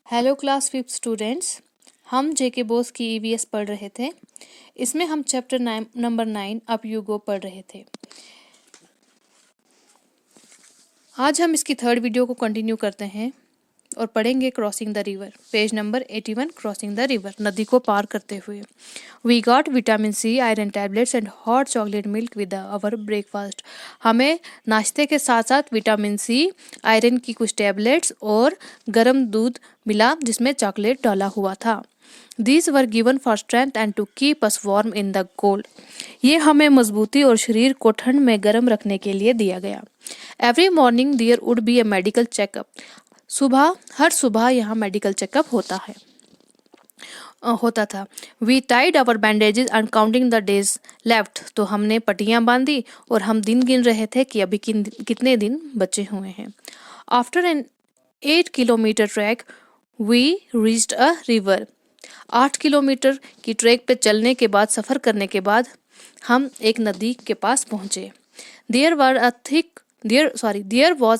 Hello class 5 students. हम जेके बोस की EVS पढ़ रहे थे। इसमें हम chapter number 9 up you go पढ़ रहे थे। आज हम इसकी थर्ड वीडियो को कंटिन्यू करते हैं और पढ़ेंगे crossing the river, page number 81, crossing the river, नदी को पार करते हुए। We got vitamin C, iron tablets and hot chocolate milk with our breakfast. हमें नाश्ते के साथ साथ विटामिन सी, आयरन की कुछ टैबलेट्स और गर्म दूध मिला जिसमें चॉकलेट डाला हुआ था। These were given for strength and to keep us warm in the cold. ये हमें मजबूती और शरीर को ठंड में गर्म रखने के लिए दिया गया। Every morning there would be a medical checkup. हर सुबह यहाँ मेडिकल चेकअप होता था। We tied our bandages and counting the days left. तो हमने पट्टियाँ बांधी और हम दिन गिन रहे थे कि अभी कितने दिन बचे हुए हैं। After an 8 kilometre track we reached a river. 8 kilometre की ट्रैक पे चलने के बाद, सफ़र करने के बाद हम एक नदी के पास पहुँचे। There was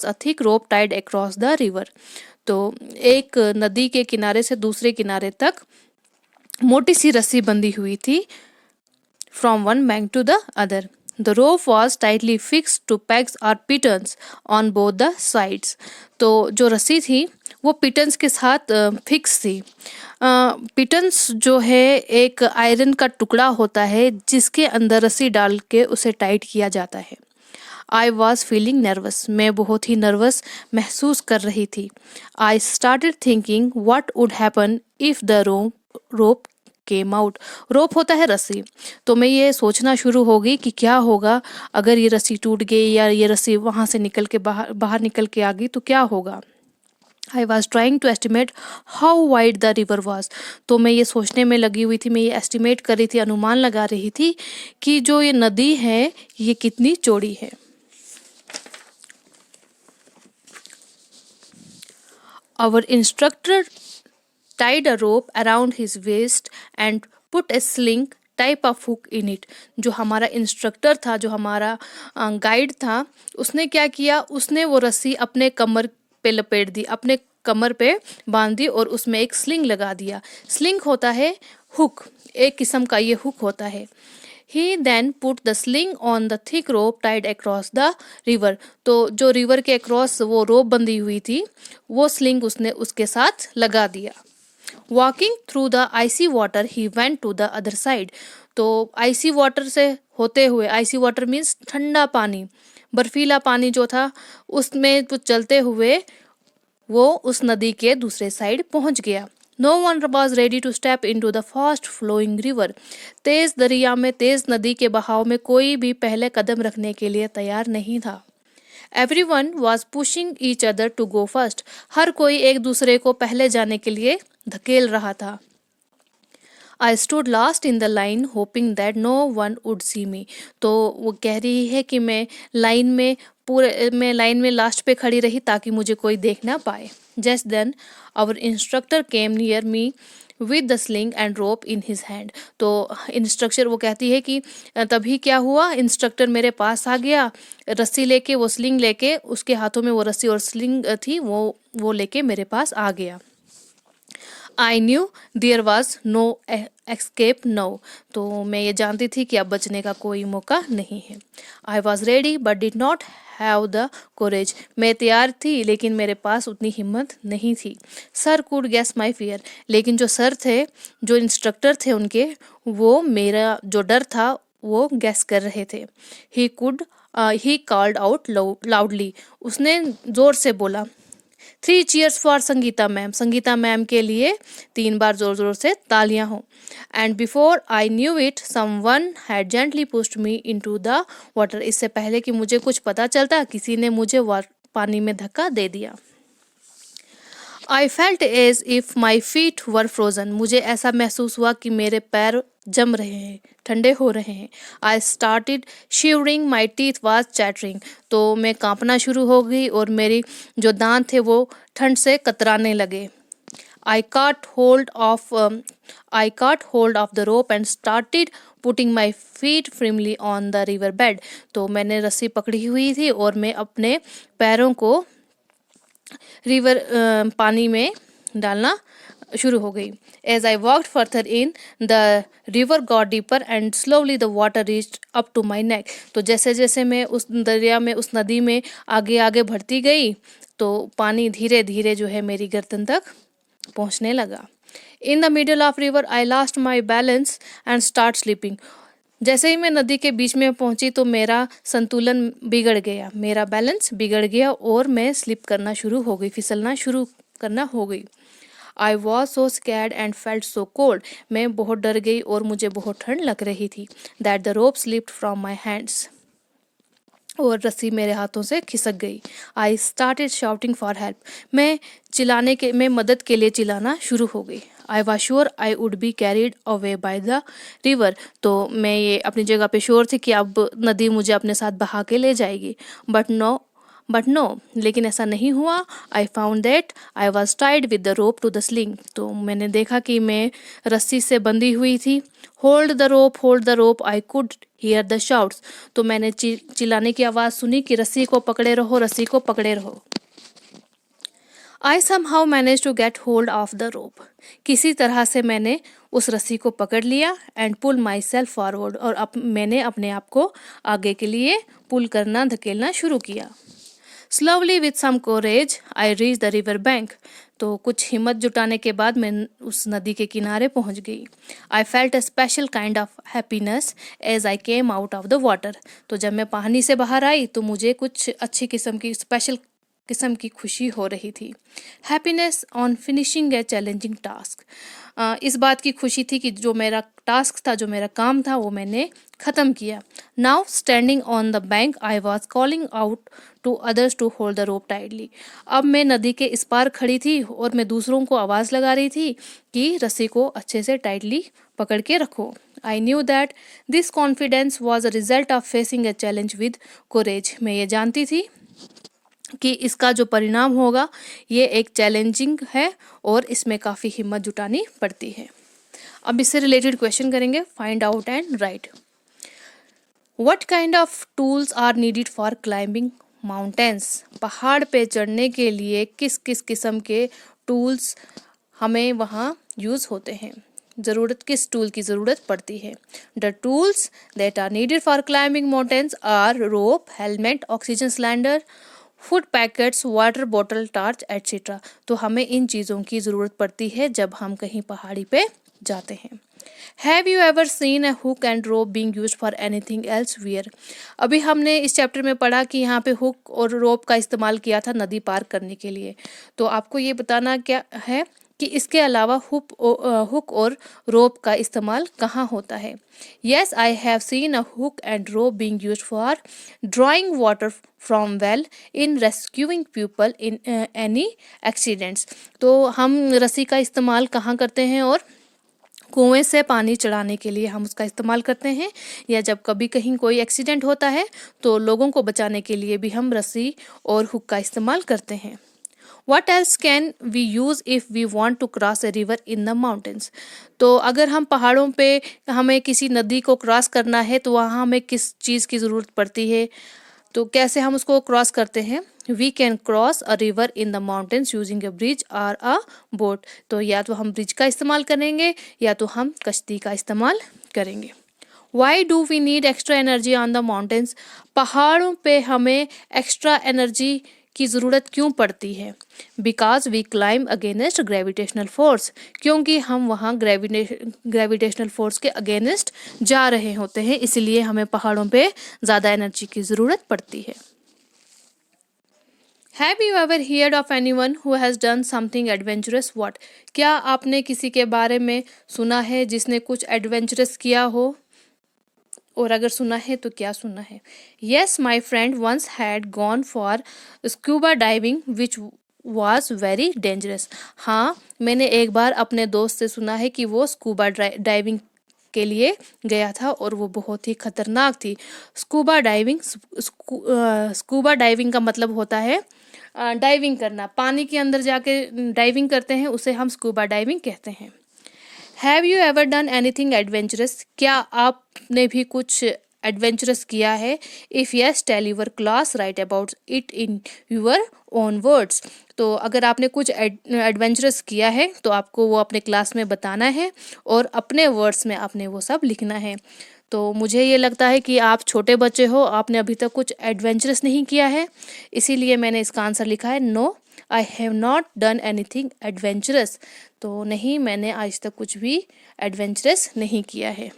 a thick rope tied across the river. तो एक नदी के किनारे से दूसरे किनारे तक मोटी सी रस्सी बंधी हुई थी। From one bank to the other the rope was tightly fix to pegs और pitons on both the sides. तो जो रस्सी थी वो पिटन्स के साथ फिक्स थी। पिटन्स जो है एक आयरन का टुकड़ा होता है जिसके अंदर रस्सी डाल के उसे टाइट किया जाता है। I was feeling nervous. मैं बहुत ही नर्वस महसूस कर रही थी। I started thinking what would happen if the rope came out. Rope होता है रस्सी। तो मैं ये सोचना शुरू हो गई कि क्या होगा अगर ये रस्सी टूट गई या ये रस्सी वहाँ से निकल के बाहर निकल के आ गई तो क्या होगा। I was trying to estimate how wide the river was. तो मैं ये सोचने में लगी हुई थी, मैं ये एस्टिमेट कर रही थी, अनुमान लगा रही थी कि जो ये नदी है ये कितनी चौड़ी है। Our instructor tied a rope around his waist and put a sling type of hook in it. जो हमारा इंस्ट्रक्टर था, जो हमारा गाइड था, उसने क्या किया, उसने वो रस्सी अपने कमर पे लपेट दी, अपने कमर पे बांध दी और उसमें एक स्लिंग लगा दिया। स्लिंग होता है हुक, एक किस्म का ये हुक होता है। He then put the sling on the thick rope tied across the river. तो जो रिवर के अक्रॉस वो रोप बंधी हुई थी वो स्लिंग उसने उसके साथ लगा दिया। Walking through the icy water, he went to the other side. तो आइसी वाटर से होते हुए, आइसी वाटर मीन्स ठंडा पानी, बर्फीला पानी जो था उसमें तो चलते हुए वो उस नदी के दूसरे साइड पहुंच गया। No one was ready to step into the fast flowing river. तेज दरिया में, तेज नदी के बहाव में कोई भी पहले कदम रखने के लिए तैयार नहीं था। Everyone was pushing each other to go first. हर कोई एक दूसरे को पहले जाने के लिए धकेल रहा था। I stood last in the line hoping that no one would see me. तो वो कह रही है कि मैं लाइन में लास्ट पे खड़ी रही ताकि मुझे कोई देख ना पाए। Just then our instructor came near me with the sling and rope in his hand. तो इंस्ट्रक्टर वो कहती है कि तभी क्या हुआ, इंस्ट्रक्टर मेरे पास आ गया रस्सी लेके, वो स्लिंग लेके, उसके हाथों में वो रस्सी और स्लिंग थी, वो लेके मेरे पास आ गया। I knew there was no escape now. तो मैं ये जानती थी कि अब बचने का कोई मौका नहीं है। I was ready but did not have the courage. मैं तैयार थी लेकिन मेरे पास उतनी हिम्मत नहीं थी। Sir could guess my fear. लेकिन जो सर थे, जो इंस्ट्रक्टर थे उनके, वो मेरा जो डर था वो गैस कर रहे थे। He called out loudly. उसने जोर से बोला, 3 cheers for Sangeeta ma'am. Sangeeta ma'am के लिए 3 बार जोर जोर से तालियां हो। And before I knew it someone had gently pushed me into the water. इससे पहले कि मुझे कुछ पता चलता किसी ने मुझे पानी में धक्का दे दिया। I felt as if my feet were frozen. मुझे ऐसा महसूस हुआ कि मेरे पैर जम रहे हैं, ठंडे हो रहे हैं। I started shivering, my teeth was chattering. तो मैं कांपना शुरू हो गई और मेरी जो दांत थे वो ठंड से कतराने लगे। I caught hold of the rope and started putting my feet firmly on the river bed. तो मैंने रस्सी पकड़ी हुई थी और मैं अपने पैरों को पानी में डालना शुरू हो गई। As I walked further in the river got deeper and slowly the water reached up to my neck. तो जैसे जैसे मैं उस दरिया में, उस नदी में आगे आगे बढ़ती गई तो पानी धीरे धीरे जो है मेरी गर्दन तक पहुंचने लगा। In the middle of river I lost my balance and start sleeping. जैसे ही मैं नदी के बीच में पहुंची तो मेरा संतुलन बिगड़ गया, मेरा बैलेंस बिगड़ गया और मैं स्लिप करना शुरू हो गई, फिसलना शुरू करना हो गई। I was so scared and felt so cold. मैं बहुत डर गई और मुझे बहुत ठंड लग रही थी। That the rope slipped from my hands. और रस्सी मेरे हाथों से खिसक गई। I started shouting for help. मैं मदद के लिए चिल्लाना शुरू हो गई। I was sure I would be carried away by the river. तो मैं ये अपनी जगह पे श्योर थी कि अब नदी मुझे अपने साथ बहा के ले जाएगी। बट नो, लेकिन ऐसा नहीं हुआ। I found that I was tied with the rope to the sling. तो मैंने देखा कि मैं रस्सी से बंधी हुई थी। Hold the rope, I could hear the shouts. तो मैंने चिल्लाने की आवाज़ सुनी कि रस्सी को पकड़े रहो, रस्सी को पकड़े रहो। आई somehow managed to get hold of the rope। किसी तरह से मैंने उस रस्सी को पकड़ लिया and pull myself forward. और अब मैंने अपने आप को आगे के लिए पुल करना, धकेलना शुरू किया। Slowly with some courage I reach the river bank. तो कुछ हिम्मत जुटाने के बाद मैं उस नदी के किनारे पहुंच गई। I felt a special kind of happiness as I came out of the water. तो जब मैं पानी से बाहर आई तो मुझे कुछ अच्छी किस्म की, स्पेशल किस्म की खुशी हो रही थी। Happiness on finishing A challenging task. इस बात की खुशी थी कि जो मेरा टास्क था, जो मेरा काम था, वो मैंने ख़त्म किया। Now standing on the bank I was calling out to others to hold the rope tightly. अब मैं नदी के इस पार खड़ी थी और मैं दूसरों को आवाज़ लगा रही थी कि रस्सी को अच्छे से टाइटली पकड़ के रखो। I knew that this confidence was a result of facing a challenge with courage. मैं ये जानती थी कि इसका जो परिणाम होगा ये एक चैलेंजिंग है और इसमें काफ़ी हिम्मत जुटानी पड़ती है। अब इससे रिलेटेड क्वेश्चन करेंगे। Find out and write. What kind of tools are needed for climbing mountains. पहाड़ पे चढ़ने के लिए किस किस किस्म के टूल्स हमें वहाँ यूज़ होते हैं, किस टूल की ज़रूरत पड़ती है। The tools that are needed for climbing mountains are rope, helmet, oxygen cylinder, food packets, water bottle, torch etcetera. तो हमें इन चीज़ों की ज़रूरत पड़ती है जब हम कहीं पहाड़ी पे जाते हैं। Have you ever seen a hook and rope being used for anything elsewhere. अभी हमने इस चैप्टर में पढ़ा कि यहाँ पे हुक और रोप का इस्तेमाल किया था नदी पार करने के लिए। तो आपको ये बताना क्या है कि इसके अलावा हुक और रोप का इस्तेमाल कहाँ होता है। Yes, I have seen a hook and rope being used for drawing water from well, in rescuing people in any accidents. तो हम रस्सी का इस्तेमाल कहाँ करते हैं और कुएं से पानी चढ़ाने के लिए हम उसका इस्तेमाल करते हैं, या जब कभी कहीं कोई एक्सीडेंट होता है तो लोगों को बचाने के लिए भी हम रस्सी और हुक का इस्तेमाल करते हैं। What else can we use if we want to cross a river in the mountains? तो अगर हम पहाड़ों पे हमें किसी नदी को क्रॉस करना है तो वहाँ हमें किस चीज़ की ज़रूरत पड़ती है, तो कैसे हम उसको क्रॉस करते हैं। We can cross a river in the mountains using a bridge or a boat। तो या तो हम ब्रिज का इस्तेमाल करेंगे या तो हम कश्ती का इस्तेमाल करेंगे। Why do we need extra energy on the mountains? पहाड़ों पे हमें एक्स्ट्रा एनर्जी की ज़रूरत क्यों पड़ती है। Because we climb against gravitational force। क्योंकि हम वहाँ ग्रेविटेशनल फोर्स के अगेंस्ट जा रहे होते हैं, इसलिए हमें पहाड़ों पे ज़्यादा एनर्जी की ज़रूरत पड़ती है। Have you ever heard of anyone who has done something adventurous? What? क्या आपने किसी के बारे में सुना है जिसने कुछ एडवेंचरस किया हो, और अगर सुना है तो क्या सुना है। Yes, my friend once had gone for scuba diving which was very dangerous। हाँ, मैंने एक बार अपने दोस्त से सुना है कि वो स्कूबा डाइविंग के लिए गया था और वो बहुत ही खतरनाक थी। स्कूबा डाइविंग का मतलब होता है डाइविंग करना, पानी के अंदर जाके डाइविंग करते हैं, उसे हम स्कूबा डाइविंग कहते हैं। Have you ever done anything adventurous. क्या आपने भी कुछ एडवेंचरस किया है? If yes, tell your class, write about it in your own words. तो अगर आपने कुछ एडवेंचरस किया है तो आपको वो अपने क्लास में बताना है और अपने वर्ड्स में आपने वो सब लिखना है। तो मुझे ये लगता है कि आप छोटे बच्चे हो, आपने अभी तक कुछ एडवेंचरस नहीं किया है, इसीलिए मैंने इसका आंसर लिखा है no, I have not done anything adventurous. तो नहीं, मैंने आज तक कुछ भी एडवेंचरस नहीं किया है।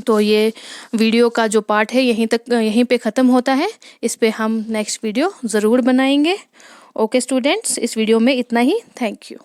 तो ये वीडियो का जो पार्ट है यहीं पे ख़त्म होता है। इस पे हम नेक्स्ट वीडियो ज़रूर बनाएंगे। ओके स्टूडेंट्स, इस वीडियो में इतना ही। Thank you.